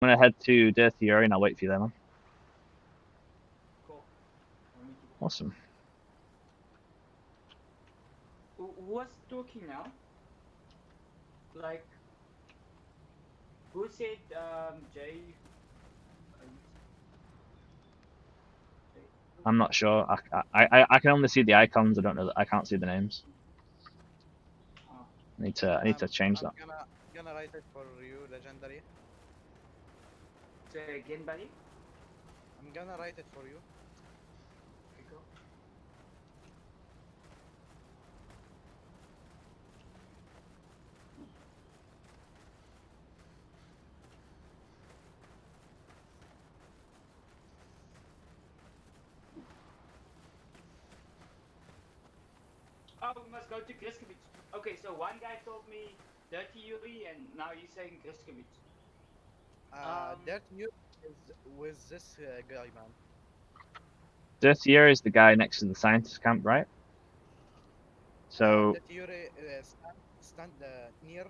gonna head to Dirty Uri and I'll wait for you there, man. Cool. Awesome. Who's talking now? Like, who said Jay? I'm not sure. I can only see the icons. I don't know. I can't see the names. Oh. I need to change I'm that. gonna write it for you, legendary. Say again, buddy. I'm gonna write it for you. Okay, cool. Oh, we must go to Griskovich. Okay, so one guy told me Dirty Yuri, and now you're saying Griskovich. That you is with this guy, man. Dirty Uri is the guy next to the scientist camp, right? So That you stand near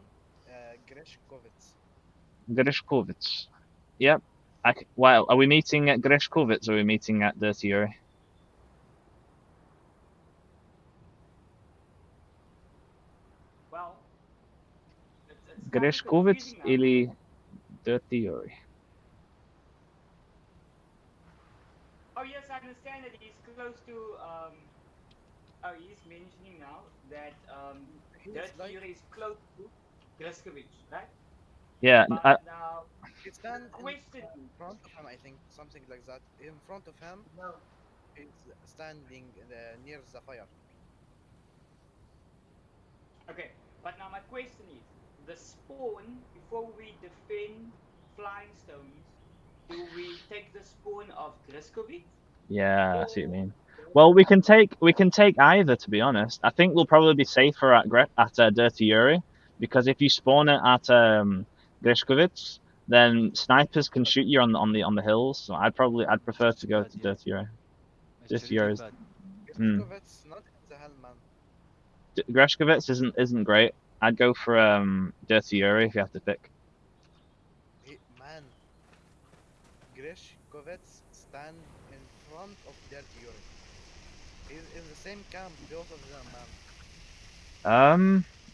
Greshkovitz. Grishkovitz. Yep. Well, are we meeting at Grishkovitz or are we meeting at Dirty Uri? Well, it's kind of Grishkovitz confusing now. или Dirty Uri? Oh yes, I understand that he's close to. Oh, he's mentioning now that He's Dirty like Yuri is close to Griskovich, right? Yeah. But now, he stand in question. front of him. I think something like that. In front of him, No. he's standing near the fire. Okay, but now my question is: the spawn before we defend Flying Stones, do we take the spawn of Griskovich? Yeah, I see what you Or mean. Well, we can take either. To be honest, I think we'll probably be safer at Dirty Uri because if you spawn it at Grishkovitz, then snipers can shoot you on the hills. So I'd prefer It's to go bad, to yeah. Dirty Uri. It's Dirty really Uri is bad. Greshkovitz not in the hell, man. Grishkovitz isn't great. I'd go for Dirty Uri if you have to pick. Man, Greshkovitz stand in front of Dirty Yuri. He's in the same camp, both of them, man.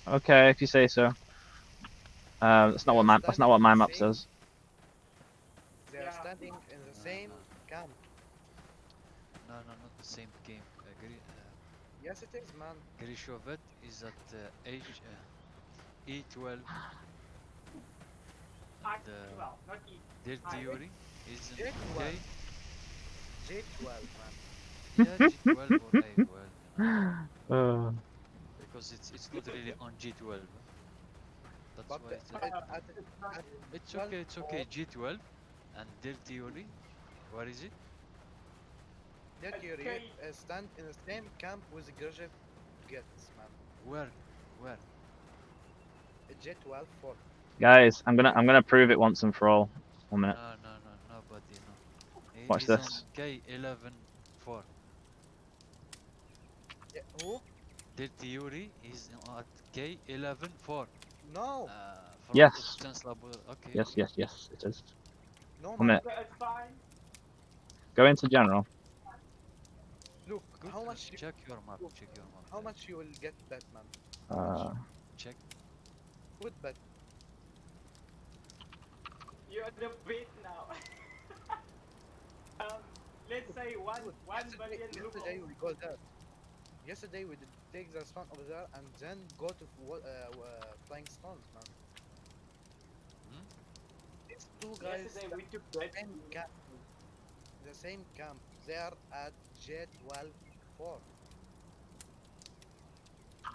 Okay, if you say so. They are That's standing not what in the my map same. says. They are yeah, standing in the No, same no, camp. no, no, not the same game. Yes, it is, man. Grishovet is at E12, I and well, not E. their I theory is in J12. K. J12, man. Yeah, G12 or A12, Uh, because it's not really on G12. That's But why it's it's not. it's 12 okay. It's okay. or G12 and their theory. What is it? Dirty It's Yuri K. stand in the same camp with Greshkovitz, man. Where? Where? J12 4. guys, I'm gonna prove it once and for all. 1 minute. No, no, no, nobody. No. Watch He's on this. K11 4. Yeah, who? Their theory is at K11 4. No, Front of Yes, Stance Lab. Okay, yes, okay. yes, yes. It is. no, 1 man. minute. Okay, it's fine. Go into general. Look, Good, how good. much? Check your map. Look, Check your map, how guys. much you will get bet, man? How much? Uh, Check. Good bet. You're the bit now. um, let's say Dude, one billion yesterday rubles. we go there. Yesterday we did take the spawn over there and then go to flying stones, man. Hmm? These two guys Yesterday we took the that. same camp. The same camp. They are at J12 4.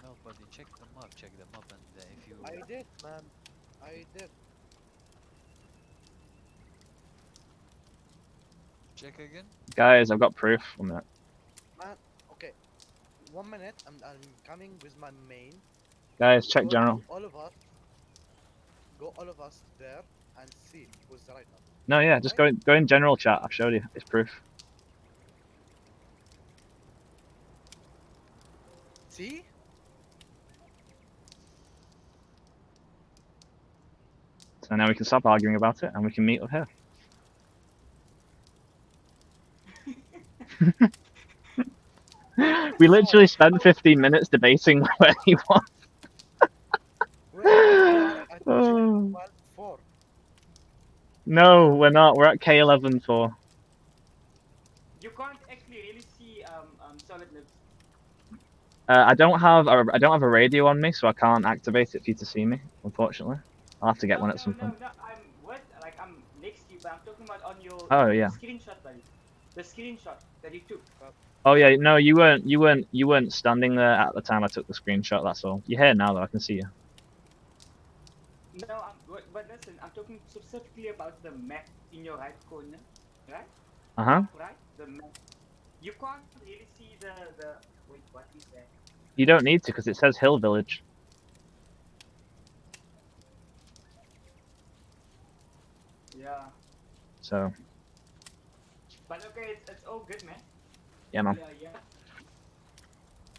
Nobody. Check the map. Check the map, and if you I did, man. I did. check again. guys, I've got proof. 1 minute. Man, okay. 1 minute, I'm coming with my main. Guys, check Go general. to all of us. Go all of us there and see who's the right one. No, yeah, just Okay? go in general chat. I've showed you. It's proof. See? So now we can stop arguing about it and we can meet up here. We literally spent 15 minutes debating where he was. We are at Oh. 12-4. No, we're not. We're at K11-4. You can't actually really see solid lips. I don't have a radio on me, so I can't activate it for you to see me. Unfortunately, I'll have to get one at some point. No. I'm next to you, but I'm talking about on your Oh yeah. screenshot, buddy. The screenshot that you took. Oh yeah. No, you weren't standing there at the time I took the screenshot. That's all. You're here now, though. I can see you. No, but listen, I'm talking specifically about the map in your right corner, right? Uh-huh. Right, the map. You can't really see the. Wait, what is that? You don't need to because it says Hill Village. Yeah. So But okay, it's all good, man. yeah, man. Yeah.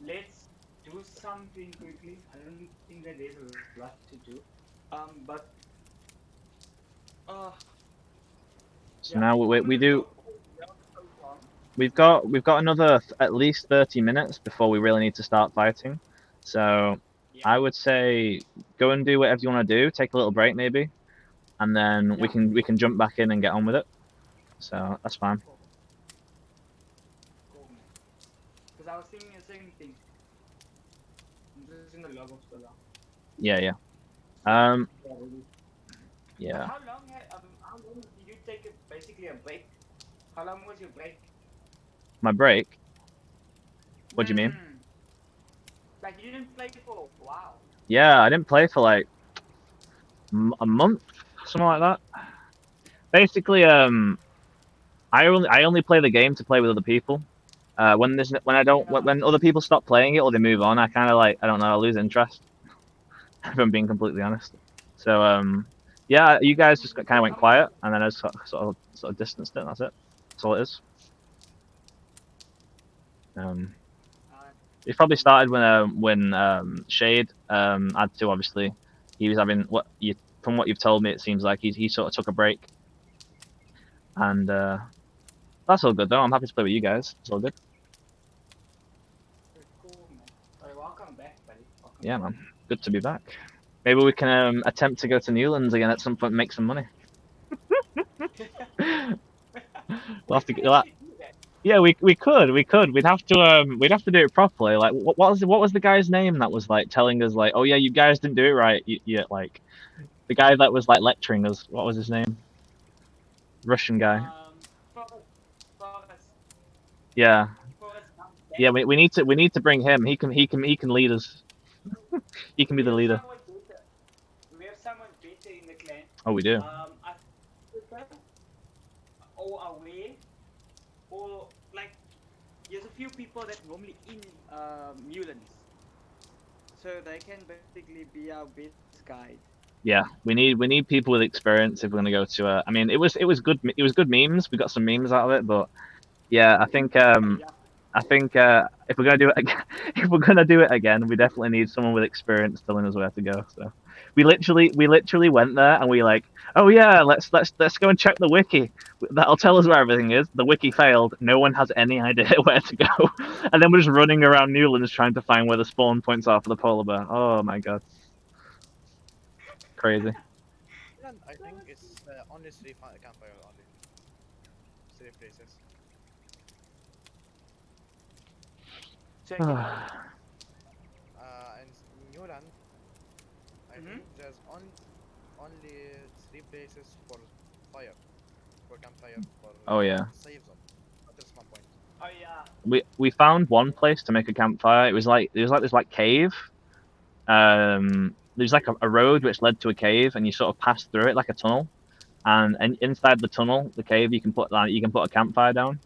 Let's do something quickly. I don't think that there's a lot to do. But So yeah, now I'm we gonna do. go so long. We've got another at least 30 minutes before we really need to start fighting. So Yeah. I would say go and do whatever you want to do. Take a little break maybe, and then Yeah. we can jump back in and get on with it. So that's fine. Cool, man. Because I was thinking the same thing. I'm just gonna log off so long. Yeah. Yeah. Yeah. How long did you take basically a break? How long was your break? My break. What do you mean? Like you didn't play for a while. Yeah, I didn't play for like a month, something like that. Basically, I only play the game to play with other people. When other people stop playing it or they move on, I kind of like, I don't know, I lose interest. If I'm being completely honest. So yeah, you guys just kind of went quiet, and then I just sort of distanced it. And that's it. That's all it is. It probably started when Shade had to, obviously he was having from what you've told me, it seems like he sort of took a break, and that's all good though. I'm happy to play with you guys. It's all good. Cool, man. Alright, welcome back, buddy. Yeah, man. Good to be back. Maybe we can attempt to go to Newlands again at some point and make some money. We'll have to. Yeah, we could. We'd have to do it properly. Like, what was the guy's name that was like telling us like, oh yeah, you guys didn't do it right. You like the guy that was like lecturing us. What was his name? Russian guy. Forrest. Yeah. Forrest, Yeah, we need to bring him. He can lead us. He can be the leader. We have someone better in the clan. Oh, we do. I or away, or like there's a few people that normally in Newlands, so they can basically be our best guide. Yeah, we need people with experience if we're gonna go to. I mean, it was good. It was good memes. We got some memes out of it, but yeah, I think if we're gonna do it again, we definitely need someone with experience telling us where to go. So we literally went there and we like, oh yeah, let's go and check the wiki. That'll tell us where everything is. The wiki failed. No one has any idea where to go, and then we're just running around Newlands trying to find where the spawn points are for the polar bear. Oh my god, crazy. And I think it's only three campfire only. 3 places. Check In Newland, I think there's only 3 places for fire, for campfire, for Oh yeah. save zone. At this one point. Oh yeah. We found one place to make a campfire. It was like this like cave. There's like a road which led to a cave, and you sort of pass through it like a tunnel. And inside the tunnel, the cave, you can put a campfire down.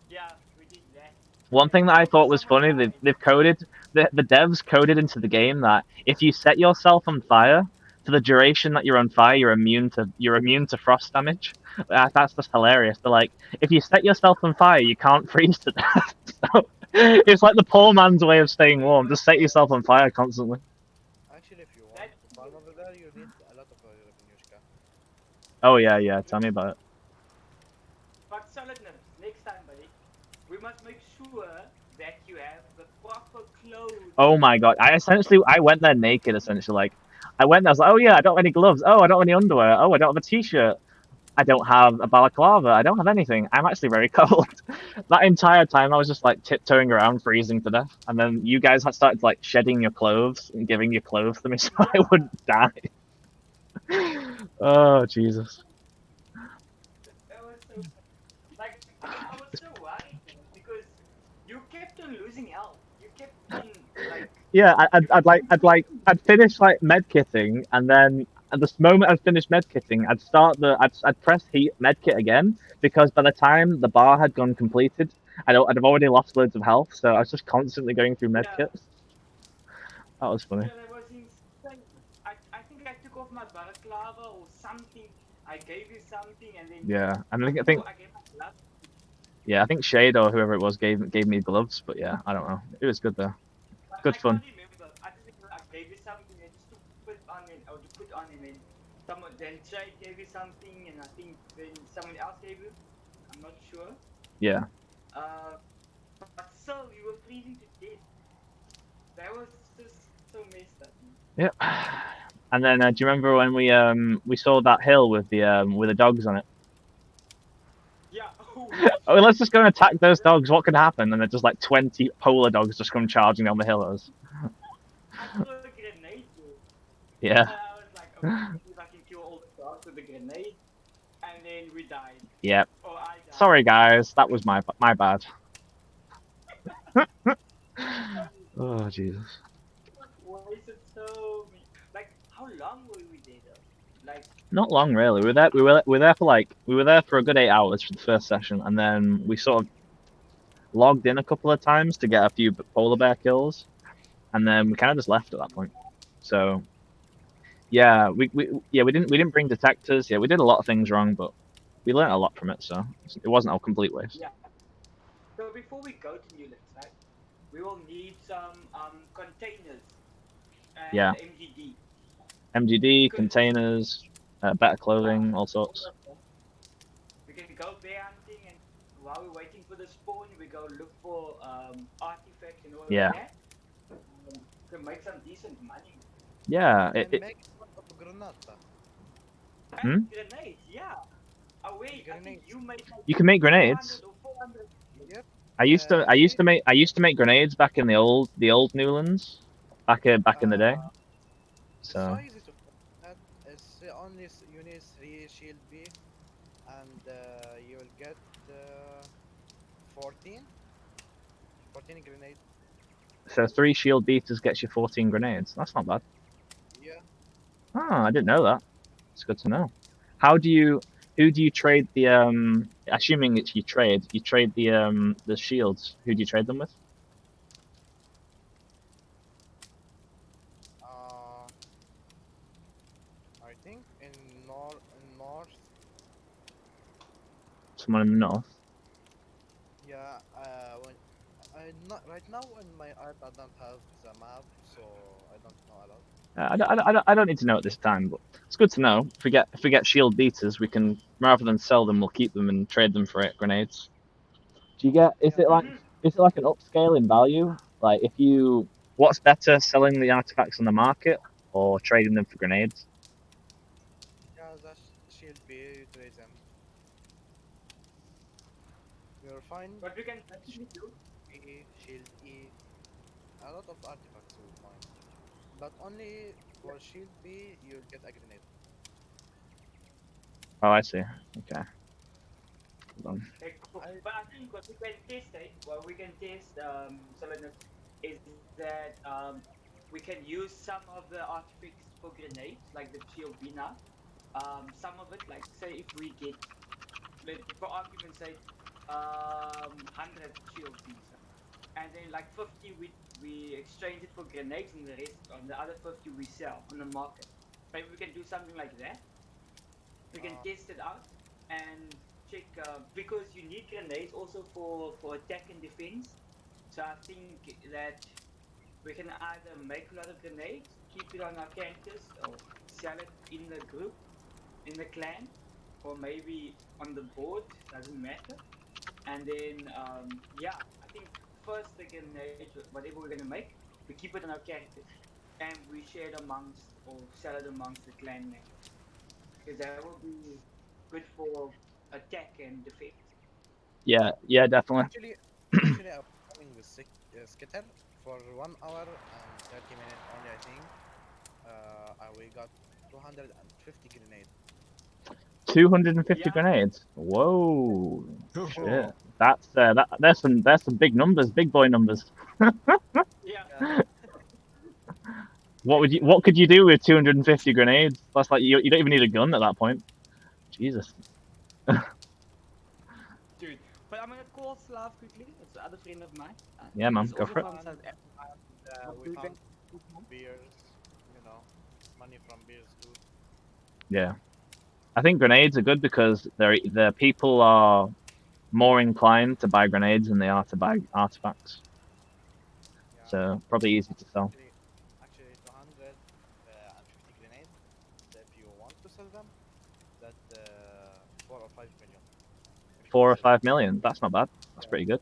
Yeah, we did that. One thing that I thought was funny, they've coded the devs coded into the game that if you set yourself on fire for the duration that you're on fire, you're immune to frost damage. That's just hilarious. They're like, if you set yourself on fire, you can't freeze to death. So it's like the poor man's way of staying warm. Just set yourself on fire constantly. Actually, if you want to farm over there, you need Oh yeah. Tell me about it. But solidness, next time, buddy, we must make sure that you have the proper clothes. Oh my god! I went there naked. Essentially, like I went there. I was like, oh yeah, I don't have any gloves. Oh, I don't have any underwear. Oh, I don't have a t-shirt. I don't have a balaclava. I don't have anything. I'm actually very cold. That entire time, I was just like tiptoeing around, freezing to death. And then you guys had started like shedding your clothes and giving your clothes to me so I Yeah, wouldn't die. Oh Jesus! that was so like I was so worried, man, because you kept on losing health. You kept on like Yeah, you kept on losing. I'd finish like medkitting, and then at the moment I'd finished medkitting, I'd press heat medkit again because by the time the bar had gone completed, I'd have already lost loads of health, so I was just constantly going through Yeah, medkits. That was funny. yeah, that was insane. I think I took off my balaclava or something. I gave you something, and then Yeah, and I I think think I gave my gloves. yeah, I think Shade or whoever it was gave me gloves, but yeah, I don't know. It was good though. But Good I can't fun. remember. I just remember I gave you something and just to put on and or to put on, and then someone then Jay gave you something, and I think then someone else gave you. I'm not sure. Yeah. Uh, but still, you were freezing to death. That was just so messed up, man. Yep. And then do you remember when we saw that hill with the dogs on it? Yeah. Oh Oh, shit. let's just go and attack those dogs. What could happen? And then just like 20 polar dogs just come charging down the hill at us. I threw a grenade, dude. Yeah. I was like, okay, see if I can kill all the dogs with the grenade, and then we died. Yep. Or I died. Sorry guys, that was my bad. Oh Jesus. Wasted so many. Like, how long were we there though? Like, Not long really. We were there for we were there for a good 8 hours for the first session, and then we sort of logged in a couple of times to get a few polar bear kills, and then we kind of just left at that point. So yeah, we didn't bring detectors. Yeah, we did a lot of things wrong, but we learned a lot from it, so it wasn't a complete waste. yeah. So before we go to Newlands, right? We will need some containers and Yeah, MGD MGD because containers, better yeah, clothing, all all sorts. of them. We can go bear hunting, and while we're waiting for the spawn, we go look for artifacts and all of Yeah, that. To make some decent money. yeah. And make one of granata. Hmm? And grenades, yeah. Oh wait, I think Grenades. you made like You can make 200 grenades. or 400. Yep. I used See, to make grenades back in the old Newlands, back in the day. the So size of that is only you need 3 shield B, and you will get uh, 14, 14 grenade. so 3 shield beaters gets you 14 grenades. That's not bad. Yeah. Oh, I didn't know that. It's good to know. How do you who do you trade the assuming it's you trade the shields. Who do you trade them with? Uh, I think in north. Someone in the north. Yeah. When I not right now in my art I don't have the map, so I don't know a lot. I don't need to know at this time, but it's good to know. If we get shield beaters, we can rather than sell them, we'll keep them and trade them for grenades. Do you get? Yeah. Is it like an upscale in value? Like if you, what's better, selling the artifacts on the market or trading them for grenades? Yeah. That shield B. You trade them. You'll find What we can definitely do. B, shield E. A lot of artifacts you will find, but only for shield B you'll get a grenade. Oh, I see. Okay. Hold on. Okay, cool. I But I think what we can test, what we can test, Solidus, is that we can use some of the artifacts for grenades, like the shield B now. Some of it, like say if we get, for argument's sake, 100 shield Bs, and then like 50 we exchange it for grenades, and the rest on the other 50 we sell on the market. Maybe we can do something like that. We can uh, test it out and check because you need grenades also for attack and defense. So I think that we can either make a lot of grenades, keep it on our characters, or sell it in the group, in the clan. or maybe on the board, doesn't matter. And then yeah, I think first the grenade, whatever we're gonna make, we keep it on our characters, and we share it amongst or sell it amongst the clan members, because that will be good for attack and defense. Yeah, yeah, definitely. Actually, actually, I was playing with Skitter for 1 hour and 30 minutes only, I think. We got 250 grenades. 250 Yeah, grenades. Whoa, Yeah, shit. There's some big numbers, big boy numbers. yeah, yeah. What could you do with 250 grenades? That's like you don't even need a gun at that point. Jesus. dude. But I'm gonna call Slav quickly. It's another friend of mine. Yeah, man, He's go also for it. from South Africa. We We found can. beers, you know, money from beers too. Yeah. I think grenades are good because the people are more inclined to buy grenades than they are to buy artifacts. Yeah. So probably easy to sell. Actually, 250 grenades. If you want to sell them, that 4 or 5 million. If you 4 or 5 million. That's not bad. That's yeah, pretty good.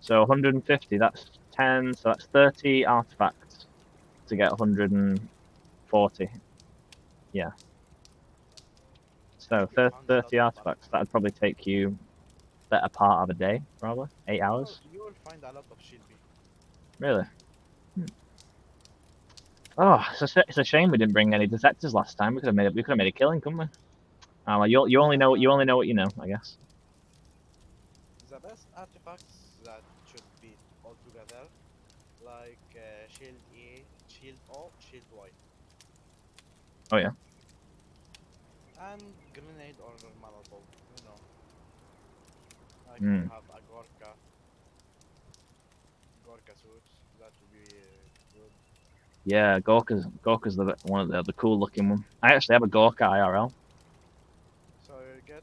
So 150. That's 10. So that's 30 artifacts to get 140. Yeah. So you found a lot 30 of artifacts. That'd probably take you better part of a day, probably 8 hours. you will find a lot of shieldy. Really? Oh, it's a shame we didn't bring any detectors last time. We could have made a killing, couldn't we? Well, you only know Uh, what you know, I guess. the best artifacts that should be all together, like shield E, shield O, shield Y, Oh yeah. and grenade or Molotov. You know, like if you Mm. have a Gorka suit, that would be good. Yeah, Gorka's one of the cool looking one. I actually have a Gorka IRL. So you get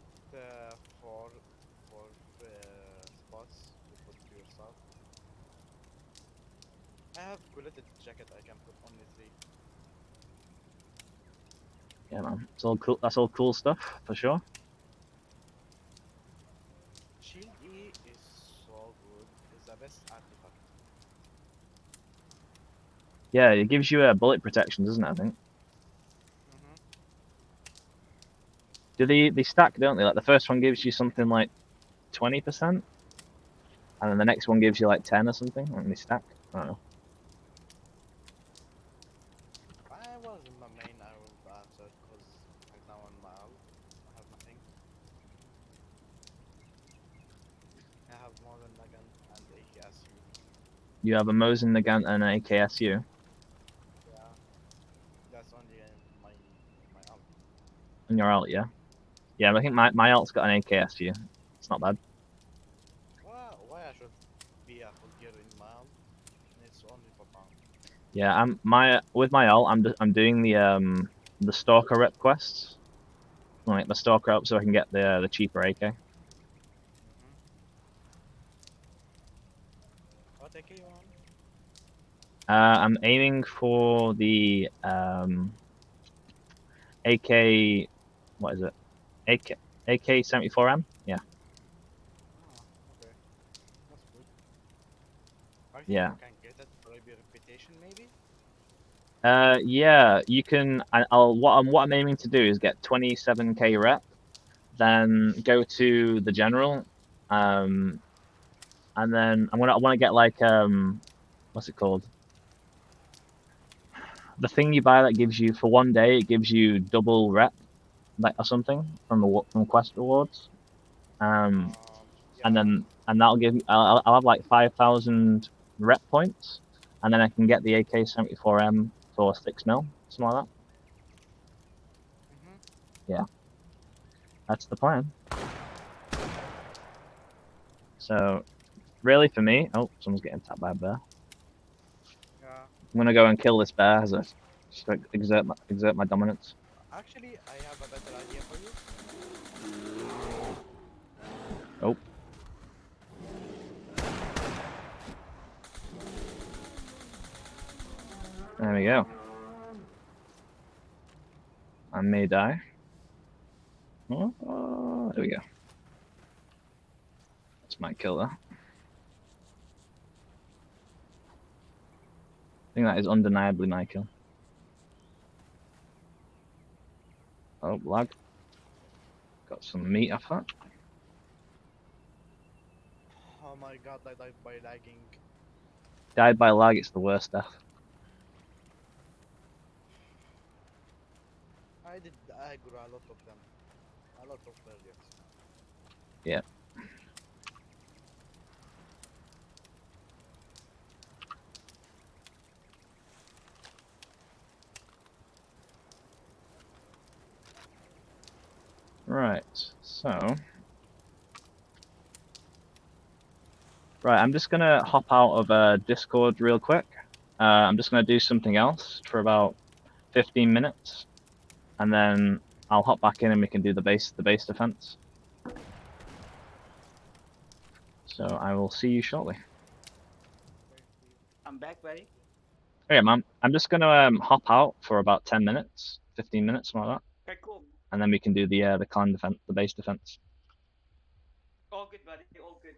four spots to put your stuff. I have quilted jacket. I can put only three. Yeah, man. It's all cool. That's all cool stuff for sure. Shield E is so good. It's the best artifact. Yeah, it gives you a bullet protection, doesn't it? I think. Mm-hmm. Do they stack, don't they? Like the first one gives you something like 20%, and then the next one gives you like 10 or something, and they stack. I don't know. I was in my main. I will answer because right now on my alt, I have nothing. I have more than Nagan and AKSU. You have a Mosin Nagant and an AKSU Yeah, that's only in my alt. in your alt, yeah. Yeah, I think my alt's got an AKSU. It's not bad. Why I should be a full gear in my alt? And it's only for pound. Yeah, with my alt. I'm doing the stalker rep quests. Like the stalker up so I can get the cheaper AK. Mm-hmm. What AK you want? I'm aiming for the AK. What is it? AK 74M. Yeah, Ah, okay, that's good. I think yeah. you can get it for a reputation maybe. Yeah. You can. I'll what I'm aiming to do is get 27k rep, then go to the general, um, and then I want to get like what's it called? The thing you buy that gives you for one day, it gives you double rep, like or something from quest rewards. Um, and Yeah. then that'll give me. I'll have like 5,000 rep points, and then I can get the AK-74M for 6 mil, something like that. Mm-hmm. Yeah, that's the plan. So really, for me, oh, someone's getting tapped by a bear. Yeah. I'm gonna go and kill this bear as a just to exert my dominance. Actually, I have a better idea for you. Oh, there we go. I may die. Oh, there we go. That's my kill there. I think that is undeniably my kill. Oh, lag. Got some meat off that. Oh my god, I died by lagging. Died by lag, it's the worst death. I did aggro a lot of them. A lot of targets. Yeah. Right, so. Right, I'm just gonna hop out of Discord real quick. I'm just gonna do something else for about 15 minutes, and then I'll hop back in and we can do the base defense. So I will see you shortly. Okay, see you. I'm back, buddy. Okay, man. I'm just gonna hop out for about 10 minutes, 15 minutes, something like that, Okay, cool. and then we can do the clan defense, the base defense. All good, buddy. All good.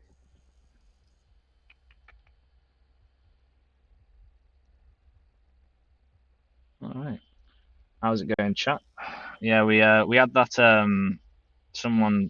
All right. How's it going, chat? Yeah, we had that someone